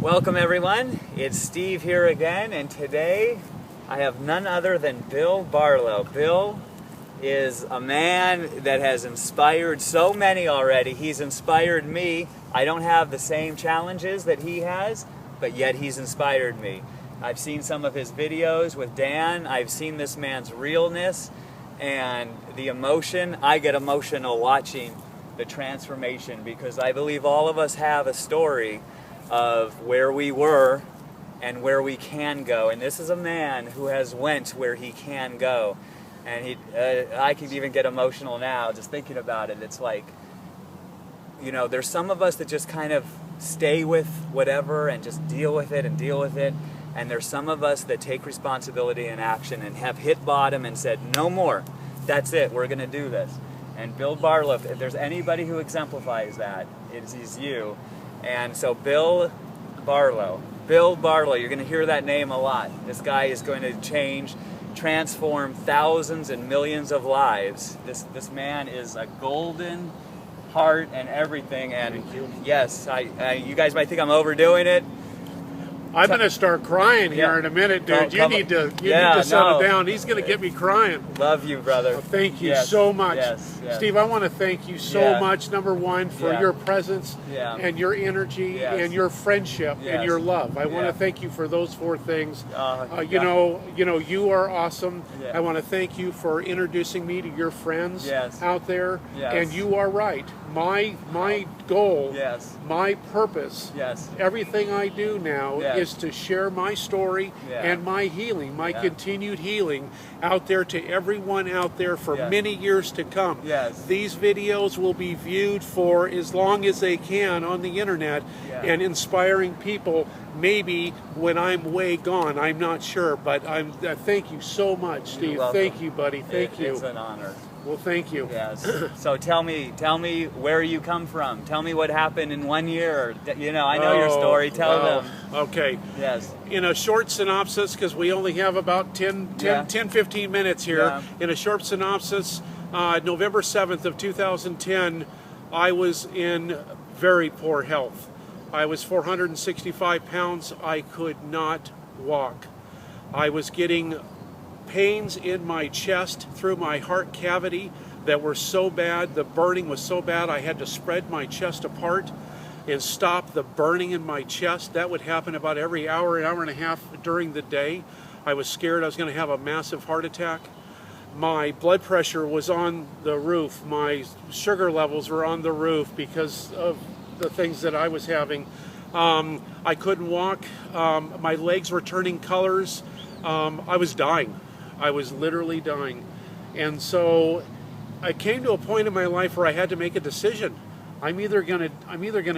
Welcome everyone, it's Steve here again, and today I have none other than Bill Barlow. Bill is a man that has inspired so many already. He's inspired me. I don't have the same challenges that he has, but yet he's inspired me. I've seen some of his videos with Dan. I've seen this man's realness and the emotion. I get emotional watching the transformation because I believe all of us have a story of where we were and where we can go. And this is a man who has went where he can go. And I can even get emotional now just thinking about it. It's like, you know, there's some of us that just kind of stay with whatever and just deal with it and deal with it. And there's some of us that take responsibility and action and have hit bottom and said, no more. That's it. We're going to do this. And Bill Barlow, if there's anybody who exemplifies that, it's you. And so Bill Barlow, you're going to hear that name a lot. This guy is going to change, transform thousands and millions of lives. This man is a golden heart and everything. And yes, you guys might think I'm overdoing it. I'm going to start crying here in a minute, dude. You need to settle down. He's going to get me crying. Love you, brother. Well, thank you so much. Yes. Steve, I want to thank you so much, number one, for your presence and your energy and your friendship and your love. I want to thank you for those four things. You know, you are awesome. I want to thank you for introducing me to your friends out there. And you are right. My goal, my purpose, everything I do now is to share my story and my healing, my continued healing out there to everyone out there for many years to come. These videos will be viewed for as long as they can on the internet and inspiring people maybe when I'm way gone. I'm not sure, but thank you so much, Steve. Thank you, buddy. Thank you. It's an honor. Well, thank you. Yes. So tell me where you come from. Tell me what happened in 1 year. You know, I know your story. Tell them. Okay. Yes. In a short synopsis, because we only have about 10-15 minutes here. In a short synopsis, November 7th of 2010, I was in very poor health. I was 465 pounds. I could not walk. I was getting pains in my chest through my heart cavity that were so bad, the burning was so bad, I had to spread my chest apart and stop the burning in my chest. That would happen about every hour and a half during the day. I was scared I was going to have a massive heart attack. My blood pressure was on the roof. My sugar levels were on the roof because of the things that I was having. I couldn't walk. My legs were turning colors. I was dying. I was literally dying. And so I came to a point in my life where I had to make a decision. I'm either gonna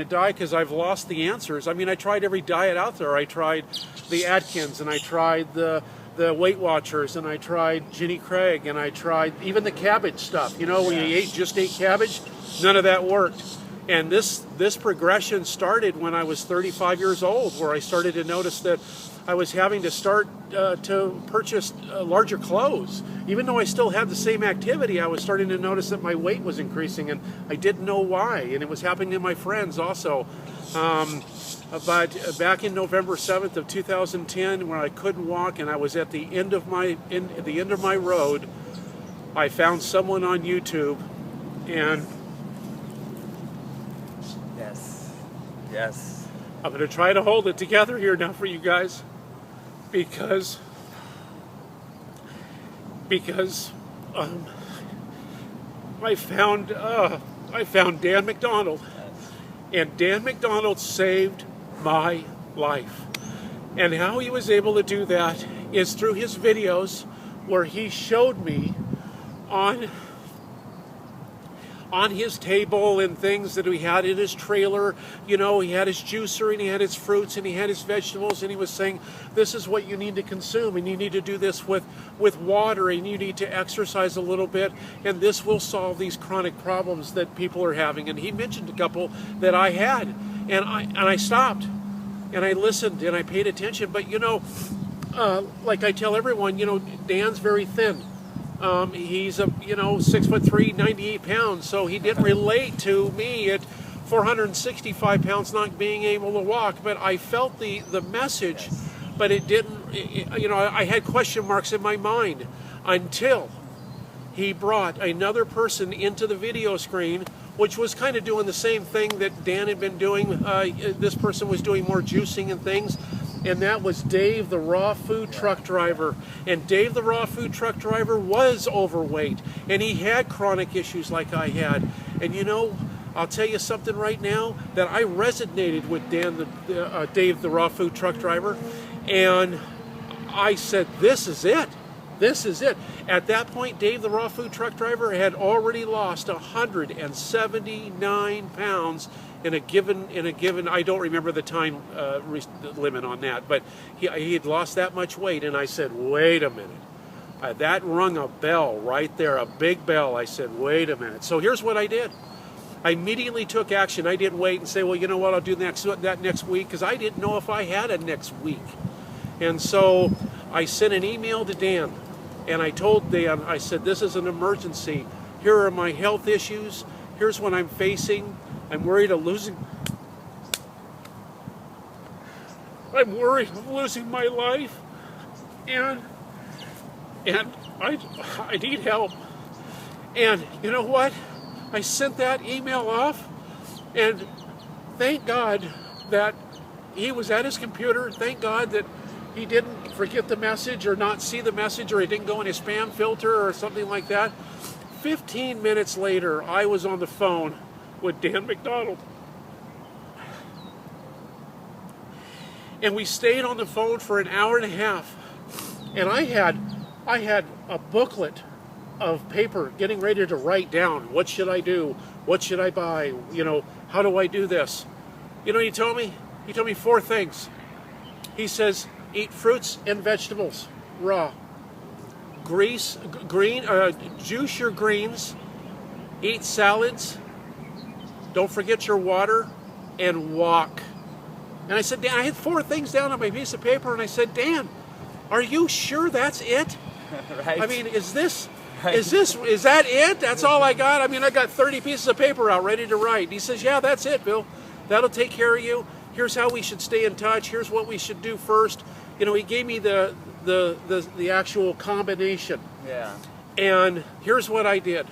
die because I've lost the answers. I mean, I tried every diet out there. I tried the Atkins, and I tried the Weight Watchers, and I tried Jenny Craig, and I tried even the cabbage stuff. You know, when you just ate cabbage, none of that worked. And this progression started when I was 35 years old, where I started to notice that I was having to start to purchase larger clothes. Even though I still had the same activity, I was starting to notice that my weight was increasing, and I didn't know why. And it was happening to my friends also. But back in November 7th of 2010, when I couldn't walk and I was at the end of my road, I found someone on YouTube, and Yes. I'm going to try to hold it together here now for you guys, because I found Dan McDonald, and Dan McDonald saved my life. And how he was able to do that is through his videos, where he showed me on his table and things that he had in his trailer. You know, he had his juicer, and he had his fruits, and he had his vegetables, and he was saying, this is what you need to consume, and you need to do this with water, and you need to exercise a little bit, and this will solve these chronic problems that people are having. And he mentioned a couple that I had, and I stopped, and I listened, and I paid attention. But you know, like I tell everyone, you know, Dan's very thin. He's 6'3", 98 pounds, so he didn't relate to me at 465 pounds not being able to walk, but I felt the message, but it didn't, you know, I had question marks in my mind until he brought another person into the video screen, which was kind of doing the same thing that Dan had been doing. This person was doing more juicing and things, and that was Dave, the raw food truck driver. And Dave, the raw food truck driver, was overweight, and he had chronic issues like I had. And you know, I'll tell you something right now, that I resonated with Dave, the raw food truck driver, and I said, this is it. This is it. At that point, Dave, the raw food truck driver, had already lost 179 pounds in a given. I don't remember the time limit on that, but he had lost that much weight. And I said, wait a minute. That rung a bell right there, a big bell. I said, wait a minute. So here's what I did. I immediately took action. I didn't wait and say, well, you know what, I'll do that next week, because I didn't know if I had a next week. And so I sent an email to Dan, and I told Dan, I said, this is an emergency. Here are my health issues. Here's what I'm facing. I'm worried of losing my life. And I need help. And you know what? I sent that email off, and thank God that he was at his computer. Thank God that he didn't forget the message or not see the message, or it didn't go in his spam filter or something like that. 15 minutes later, I was on the phone with Dan McDonald. And we stayed on the phone for an hour and a half. And I had a booklet of paper getting ready to write down, what should I do? What should I buy? You know, how do I do this? You know what he told me? He told me 4 things. He says, eat fruits and vegetables, raw. Juice your greens, eat salads, don't forget your water, and walk. And I said, Dan, I had 4 things down on my piece of paper, and I said, Dan, are you sure that's it? Right. I mean, is that it? That's all I got? I mean, I got 30 pieces of paper out ready to write. And he says, yeah, that's it, Bill. That'll take care of you. Here's how we should stay in touch. Here's what we should do first. You know, he gave me the actual combination. Yeah. And here's what I did.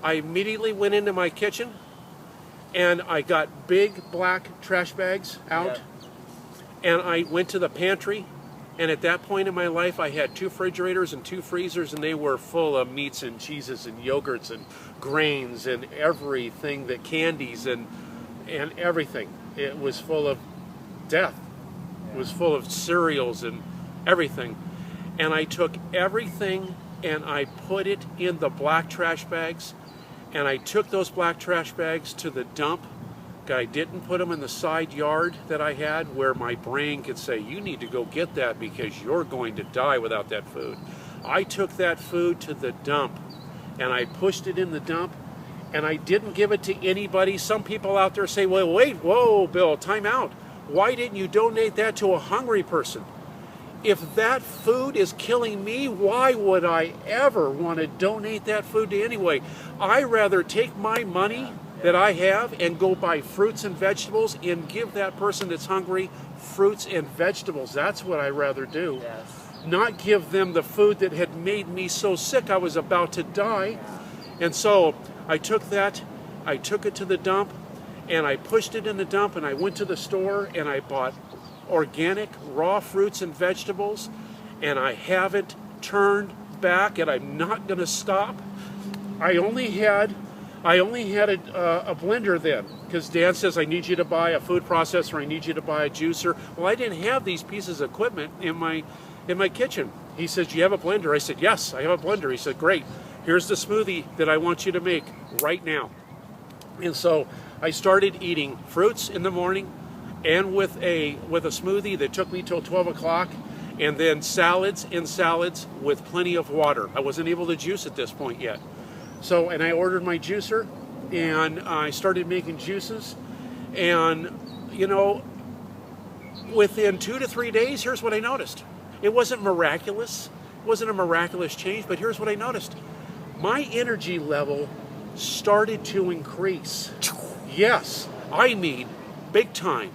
I immediately went into my kitchen, and I got big black trash bags out. Yep. And I went to the pantry. And at that point in my life, I had 2 refrigerators and 2 freezers, and they were full of meats and cheeses and yogurts and grains and everything, candies and everything. It was full of death. It was full of cereals and everything. And I took everything and I put it in the black trash bags. And I took those black trash bags to the dump. I didn't put them in the side yard that I had, where my brain could say, you need to go get that because you're going to die without that food. I took that food to the dump, and I pushed it in the dump, and I didn't give it to anybody. Some people out there say, well, wait, whoa, Bill, time out. Why didn't you donate that to a hungry person? If that food is killing me, why would I ever want to donate that food to anyway? I'd rather take my money that I have and go buy fruits and vegetables and give that person that's hungry fruits and vegetables. That's what I'd rather do. Yes. Not give them the food that had made me so sick I was about to die. And so I took it to the dump, and I pushed it in the dump, and I went to the store and I bought organic raw fruits and vegetables, and I haven't turned back, and I'm not going to stop. I only had a blender then, because Dan says, I need you to buy a food processor, I need you to buy a juicer. Well, I didn't have these pieces of equipment in my kitchen. He says, do you have a blender? I said, yes, I have a blender. He said, great. Here's the smoothie that I want you to make right now. And so I started eating fruits in the morning, and with a smoothie that took me till 12 o'clock, and then salads with plenty of water. I wasn't able to juice at this point yet. So, and I ordered my juicer, and I started making juices, and, you know, within 2 to 3 days, here's what I noticed. It wasn't miraculous. It wasn't a miraculous change, but here's what I noticed. My energy level started to increase. Yes. I mean, big time,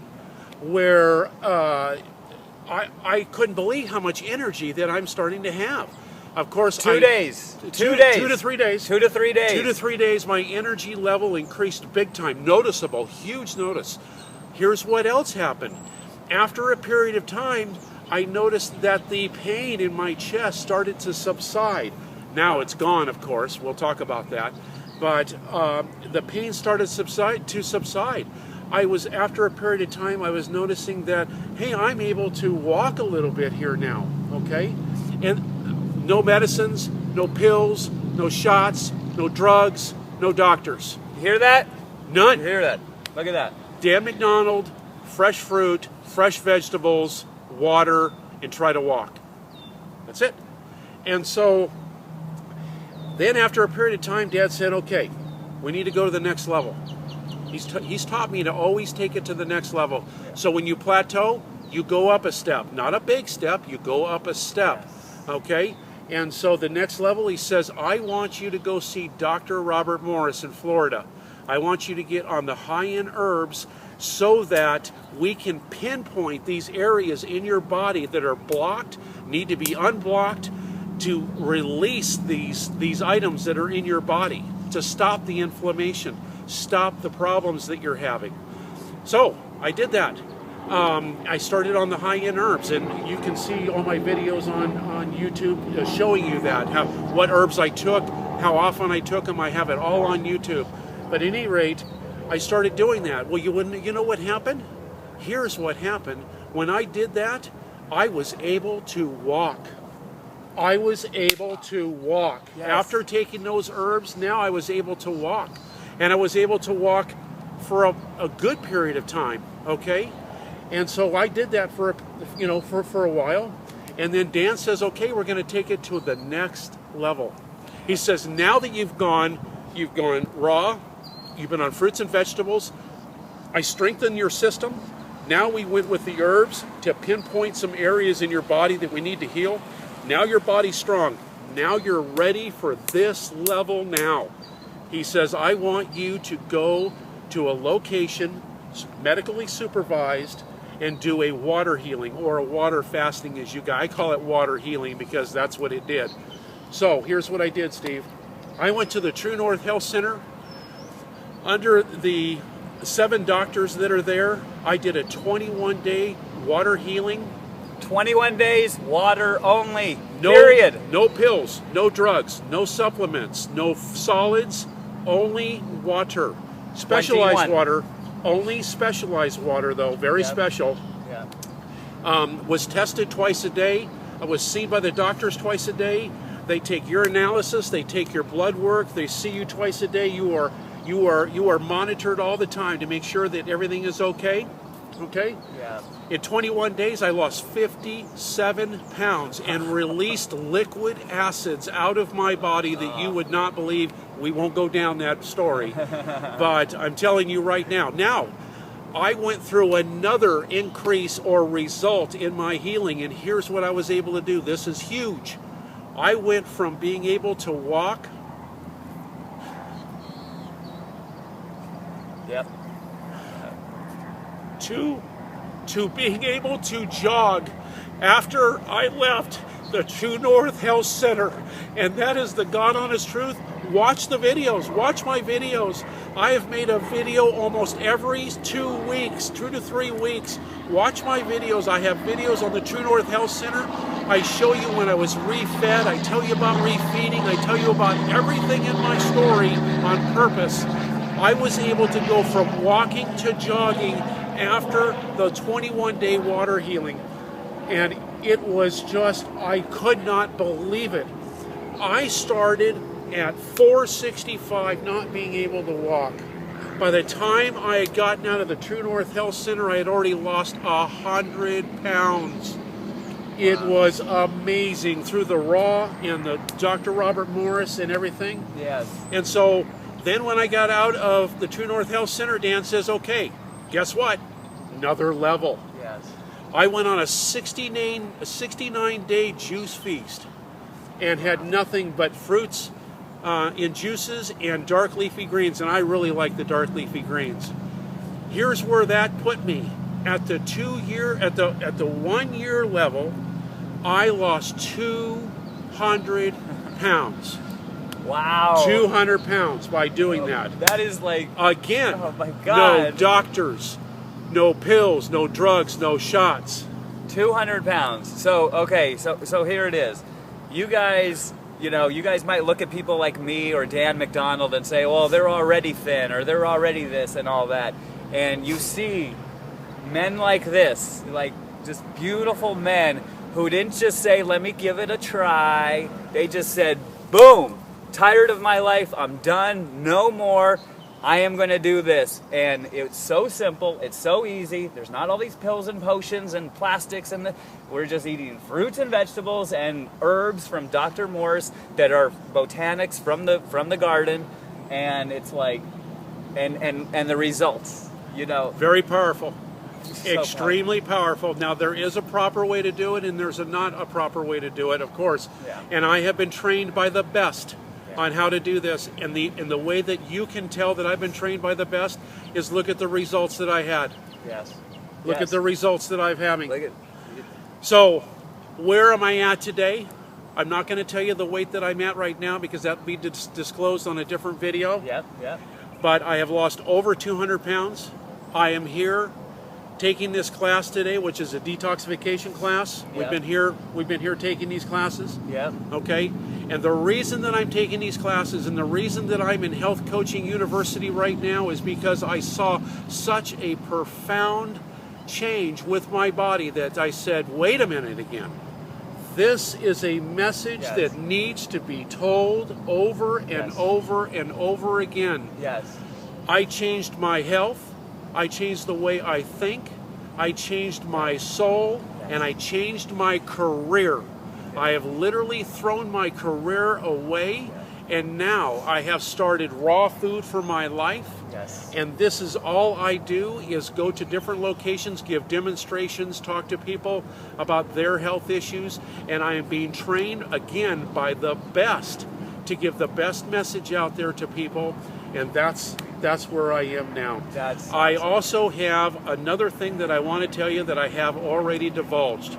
where I couldn't believe how much energy that I'm starting to have. Of course, 2 days. 2 days. 2 to 3 days. 2 to 3 days. 2 to 3 days, my energy level increased big time. Noticeable, huge notice. Here's what else happened. After a period of time, I noticed that the pain in my chest started to subside. Now it's gone, of course. We'll talk about that. But the pain started to subside. After a period of time, I was noticing that, hey, I'm able to walk a little bit here now, okay? And no medicines, no pills, no shots, no drugs, no doctors. You hear that? None. You hear that? Look at that. Dan McDonald, fresh fruit, fresh vegetables, water, and try to walk. That's it. And so then after a period of time, Dad said, okay, we need to go to the next level. He's taught me to always take it to the next level. Yeah. So when you plateau, you go up a step. Not a big step, you go up a step. Yes. Okay? And so the next level, he says, I want you to go see Dr. Robert Morse in Florida. I want you to get on the high-end herbs so that we can pinpoint these areas in your body that are blocked, need to be unblocked, to release these items that are in your body, to stop the inflammation, stop the problems that you're having. So I did that. I started on the high-end herbs, and you can see all my videos on YouTube showing you that, what herbs I took, how often I took them. I have it all on YouTube. But at any rate, I started doing that. Well, you know what happened? Here's what happened. When I did that, I was able to walk. I was able to walk. Yes. After taking those herbs, now I was able to walk. And I was able to walk for a good period of time, okay? And so I did that for a while. And then Dan says, okay, we're going to take it to the next level. He says, now that you've gone raw, you've been on fruits and vegetables, I strengthened your system. Now we went with the herbs to pinpoint some areas in your body that we need to heal. Now your body's strong. Now you're ready for this level now. He says, I want you to go to a location, medically supervised, and do a water healing or a water fasting, as you guys. I call it water healing because that's what it did. So here's what I did, Steve. I went to the True North Health Center. Under the 7 doctors that are there, I did a 21-day water healing. 21 days, water only, period. No pills, no drugs, no supplements, no solids, only water. Specialized 21. water, only specialized water though, very special. Yeah. Was tested twice a day. I was seen by the doctors twice a day. They take your analysis, they take your blood work, they see you twice a day. You are monitored all the time to make sure that everything is okay. Okay? Yeah. In 21 days, I lost 57 pounds and released liquid acids out of my body that you would not believe. We won't go down that story. But I'm telling you right now. Now, I went through another increase or result in my healing, and here's what I was able to do. This is huge. I went from being able to walk. Yep. To being able to jog after I left the True North Health Center. And that is the God honest truth. Watch the videos. Watch my videos. I have made a video almost every 2 weeks, 2 to 3 weeks. Watch my videos. I have videos on the True North Health Center. I show you when I was refed. I tell you about refeeding. I tell you about everything in my story on purpose. I was able to go from walking to jogging after the 21-day water healing. And it was just, I could not believe it. I started at 465 not being able to walk. By the time I had gotten out of the True North Health Center, I had already lost 100 pounds. It was amazing through the raw and the Dr. Robert Morse and everything. Yes. And so then when I got out of the True North Health Center, Dan says, okay, guess what? Another level. Yes. I went on a 69-day juice feast and had nothing but fruits in juices and dark leafy greens, and I really like the dark leafy greens. Here's where that put me. At the 1 year level, I lost 200 pounds. Wow. 200 pounds by doing that. That is like, again, oh my God. No doctors, no pills, no drugs, no shots. 200 pounds. So, okay, so here it is. You guys, you guys might look at people like me or Dan McDonald and say, well, they're already thin, or they're already this and all that. And you see men like this, like just beautiful men who didn't just say, let me give it a try. They just said, boom, tired of my life, I'm done, no more. I am going to do this. And it's so simple. It's so easy. There's not all these pills and potions and plastics. We're just eating fruits and vegetables and herbs from Dr. Morse that are botanics from the garden. And it's like, and the results, Very powerful. So Extremely powerful. Now, there is a proper way to do it, and there's not a proper way to do it, of course. Yeah. And I have been trained by the best on how to do this, and the way that you can tell that I've been trained by the best is look at the results that I had. Yes. Look at the results that I'm having. Look at, So, where am I at today? I'm not going to tell you the weight that I'm at right now because that will be disclosed on a different video. Yep. But I have lost over 200 pounds. I am here taking this class today, which is a detoxification class. Yep. We've been here taking these classes. Yep. Okay? And the reason that I'm taking these classes and the reason that I'm in Health Coaching University right now is because I saw such a profound change with my body that I said, wait a minute again. This is a message that needs to be told over and over and over again. Yes. I changed my health. I changed the way I think. I changed my soul. And I changed my career. I have literally thrown my career away, and now I have started raw food for my life. Yes. And this is all I do is go to different locations, give demonstrations, talk to people about their health issues, and I am being trained again by the best to give the best message out there to people, and that's where I am now. That's I awesome. also have another thing that I want to tell you that I have already divulged.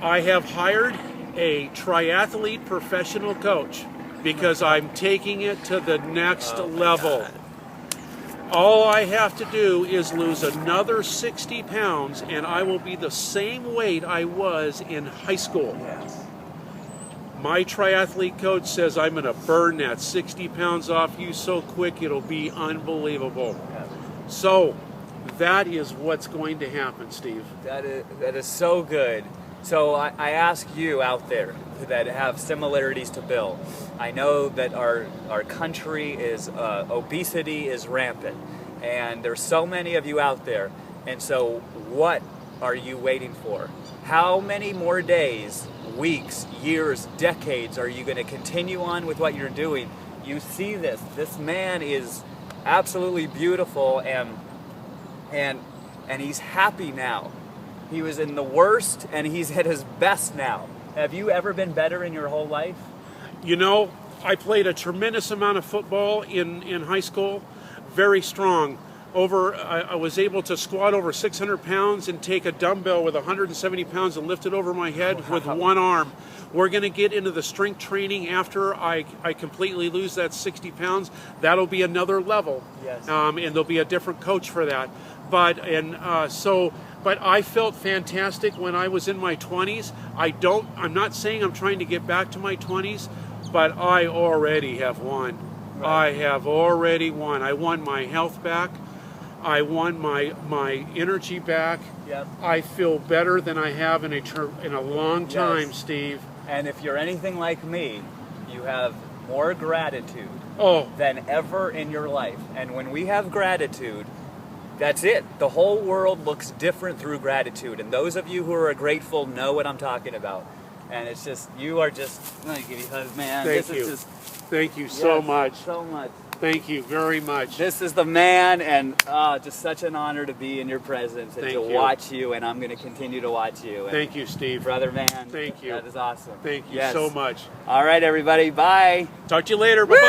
I have hired a triathlete professional coach because I'm taking it to the next level. God. All I have to do is lose another 60 pounds and I will be the same weight I was in high school. Yes. My triathlete coach says I'm going to burn that 60 pounds off you so quick it'll be unbelievable. So that is what's going to happen, Steve. That is so good. So I ask you out there that have similarities to Bill. I know that our country is, obesity is rampant, and there's so many of you out there. And so what are you waiting for? How many more days, weeks, years, decades are you going to continue on with what you're doing? You see this. This man is absolutely beautiful, and he's happy now. He was in the worst, and he's at his best now. Have you ever been better in your whole life? You know, I played a tremendous amount of football in high school, very strong. I was able to squat over 600 pounds and take a dumbbell with 170 pounds and lift it over my head with one arm. We're going to get into the strength training after I completely lose that 60 pounds. That'll be another level. Yes. And there'll be a different coach for that. But I felt fantastic when I was in my 20s. I'm not saying I'm trying to get back to my 20s, but I already have won. Right. I have already won. I won my health back. I won my energy back. Yep. I feel better than I have in a long time, Steve. And if you're anything like me, you have more gratitude than ever in your life. And when we have gratitude, that's it. The whole world looks different through gratitude. And those of you who are grateful know what I'm talking about. And it's just, you are just, let me give you a hug, man. Thank you so much. So much. Thank you very much. This is the man, and just such an honor to be in your presence and watch you, and I'm going to continue to watch you. And thank you, Steve. Brother, man. Thank you. That is awesome. Thank you so much. All right, everybody. Bye. Talk to you later. Bye-bye.